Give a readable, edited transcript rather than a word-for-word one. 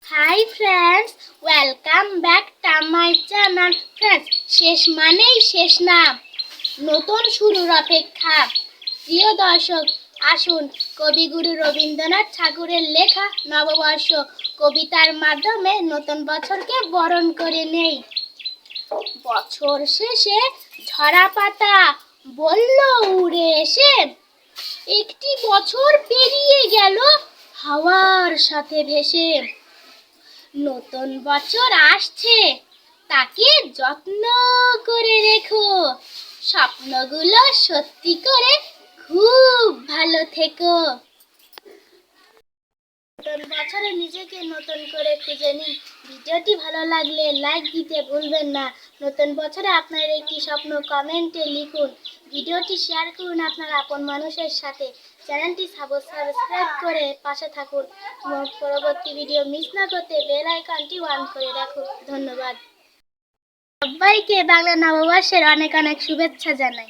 Hi friends, welcome back to my channel. Friends, শেষ মানেই শেষ না, নতুন শুরুর অপেক্ষা। প্রিয় দর্শক, আসুন কবিগুরু রবীন্দ্রনাথ ঠাকুরের লেখা নববর্ষ কবিতার মাধ্যমে নতুন বছরকে বরণ করে নেই। বছর শেষে ঝরা পাতা বলল উড়ে এসে, একটি বছর পেরিয়ে গেল হাওয়ার সাথে ভেসে। নতুন বছর আসছে, তাকে যত্ন করে রেখো, স্বপ্নগুলো সত্যি করে খুব ভালো থেকো। নতুন বছরে নিজেকে নতুন করে খুঁজে নিন। ভিডিওটি ভালো লাগলে লাইক দিতে ভুলবেন না। নতুন বছরে আপনার একটি স্বপ্ন কমেন্টে লিখুন। ভিডিওটি শেয়ার করুন আপনার আপন মানুষের সাথে। চ্যানেলটি সাবস্ক্রাইব করে পাশে থাকুন। পরবর্তী ভিডিও মিস না করতে বেল আইকনটি অন করে রাখুন। ধন্যবাদ। সবাইকে বাংলা নববর্ষের অনেক অনেক শুভেচ্ছা জানাই।